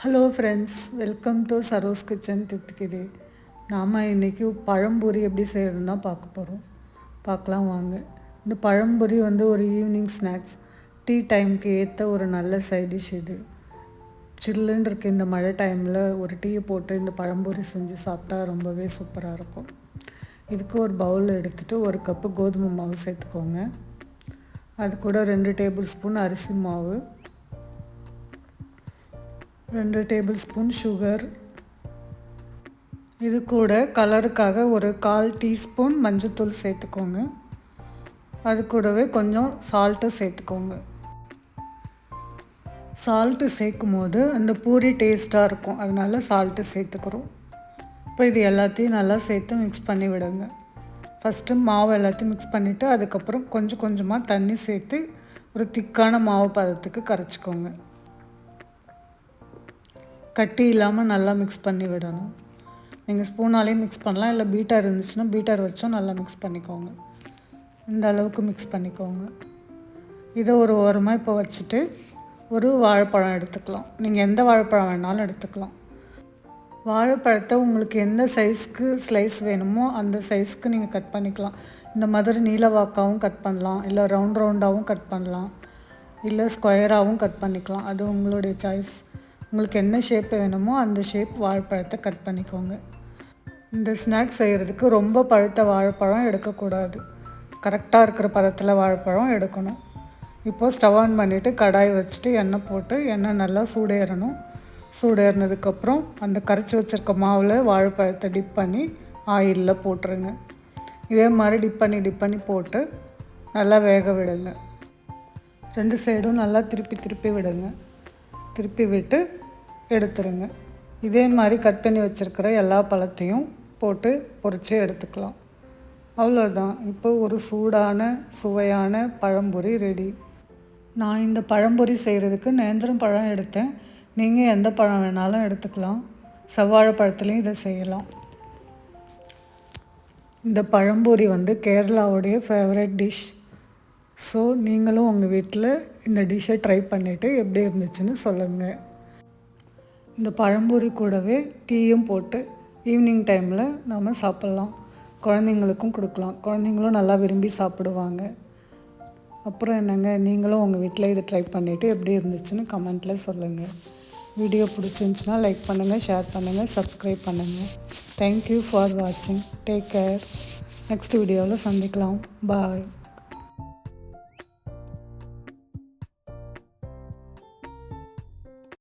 Hello friends, welcome to Saro's kitchen தித்துக்குது. நாம் இன்றைக்கி பழம்பொரி எப்படி செய்கிறதுன்னு தான் பார்க்கலாம் வாங்க. இந்த பழம்பொரி ஒரு ஈவினிங் ஸ்நாக்ஸ், டீ டைமுக்கு ஏற்ற ஒரு நல்ல சைட் டிஷ். இது சில்லுன்னு இருக்க இந்த மழை டைமில் ஒரு டீயை போட்டு இந்த பழம்பொரி செஞ்சு சாப்பிட்டா ரொம்பவே சூப்பராக இருக்கும். இதுக்கு ஒரு பவுல் எடுத்துகிட்டு ஒரு கப்பு கோதுமை மாவு சேர்த்துக்கோங்க. அது கூட 2 டேபிள் ஸ்பூன் அரிசி மாவு, 2 டேபிள் ஸ்பூன் சுகர், இது கூட கலருக்காக ஒரு 1/4 டீஸ்பூன் மஞ்சத்தூள் சேர்த்துக்கோங்க. அது கூடவே கொஞ்சம் சால்ட்டு சேர்த்துக்கோங்க. சால்ட்டு சேர்க்கும் போது அந்த பூரி டேஸ்ட்டாக இருக்கும், அதனால சால்ட்டு சேர்த்துக்கிறோம். இப்போ இது எல்லாத்தையும் நல்லா சேர்த்து மிக்ஸ் பண்ணி விடுங்க. ஃபஸ்ட்டு மாவு எல்லாத்தையும் மிக்ஸ் பண்ணிவிட்டு அதுக்கப்புறம் கொஞ்சம் கொஞ்சமாக தண்ணி சேர்த்து ஒரு திக்கான மாவு பதத்துக்கு கரைச்சிக்கோங்க. கட்டி இல்லாமல் நல்லா மிக்ஸ் பண்ணி விடணும். நீங்கள் ஸ்பூனாலேயும் மிக்ஸ் பண்ணலாம், இல்லை பீட்டர் இருந்துச்சுன்னா பீட்டர் வச்சும் நல்லா மிக்ஸ் பண்ணிக்கோங்க. இந்த அளவுக்கு மிக்ஸ் பண்ணிக்கோங்க. இதை ஒரு ஓரமாக இப்போ வச்சுட்டு ஒரு வாழைப்பழம் எடுத்துக்கலாம். நீங்கள் எந்த வாழைப்பழம் வேணாலும் எடுத்துக்கலாம். வாழைப்பழத்தை உங்களுக்கு எந்த சைஸ்க்கு ஸ்லைஸ் வேணுமோ அந்த சைஸ்க்கு நீங்கள் கட் பண்ணிக்கலாம். இந்த மாதிரி நீளவாக்காவும் கட் பண்ணலாம், இல்லை ரவுண்டாகவும் கட் பண்ணலாம், இல்லை ஸ்கொயராகவும் கட் பண்ணிக்கலாம். அது உங்களுடைய சாய்ஸ். உங்களுக்கு என்ன ஷேப் வேணுமோ அந்த ஷேப் வாழைப்பழத்தை கட் பண்ணிக்கோங்க. இந்த ஸ்நாக்ஸ் செய்கிறதுக்கு ரொம்ப பழுத்த வாழைப்பழம் எடுக்கக்கூடாது, கரெக்டாக இருக்கிற பதத்தில் வாழைப்பழம் எடுக்கணும். இப்போது ஸ்டவ் ஆன் பண்ணிவிட்டு கடாய் வச்சுட்டு எண்ணெய் போட்டு எண்ணெய் நல்லா சூடேறணும். சூடேறினதுக்கப்புறம் அந்த கரைச்சி வச்சுருக்க மாவில் வாழைப்பழத்தை டிப் பண்ணி ஆயிலில் போட்டுருங்க. இதே மாதிரி டிப் பண்ணி போட்டு நல்லா வேக விடுங்க. 2 சைடும் நல்லா திருப்பி விடுங்க. திருப்பி விட்டு எடுத்துருங்க. இதே மாதிரி கட் பண்ணி வச்சுருக்கிற எல்லா பழத்தையும் போட்டு பொரித்து எடுத்துக்கலாம். அவ்வளோதான். இப்போ ஒரு சூடான சுவையான பழம்பொரி ரெடி. நான் இந்த பழம்பொரி செய்கிறதுக்கு நேந்திரம் பழம் எடுத்தேன். நீங்கள் எந்த பழம் வேணாலும் எடுத்துக்கலாம். செவ்வாழை பழத்துலேயும் இதை செய்யலாம். இந்த பழம்பொரி கேரளாவுடைய ஃபேவரட் டிஷ். ஸோ நீங்களும் உங்கள் வீட்டில் இந்த டிஷ்ஷை ட்ரை பண்ணிவிட்டு எப்படி இருந்துச்சுன்னு சொல்லுங்கள். இந்த பழம்பொரி கூடவே டீயும் போட்டு ஈவினிங் டைமில் நாம் சாப்பிட்லாம். குழந்தைங்களுக்கும் கொடுக்கலாம். குழந்தைங்களும் நல்லா விரும்பி சாப்பிடுவாங்க. அப்புறம் என்னங்க, நீங்களும் உங்கள் வீட்டில் இதை ட்ரை பண்ணிவிட்டு எப்படி இருந்துச்சுன்னு கமெண்ட்டில் சொல்லுங்கள். வீடியோ பிடிச்சிருந்துச்சுன்னா லைக் பண்ணுங்கள், ஷேர் பண்ணுங்கள், சப்ஸ்கிரைப் பண்ணுங்கள். தேங்க்யூ ஃபார் வாட்சிங். Take care. நெக்ஸ்ட் வீடியோவில் சந்திக்கலாம். பாய்.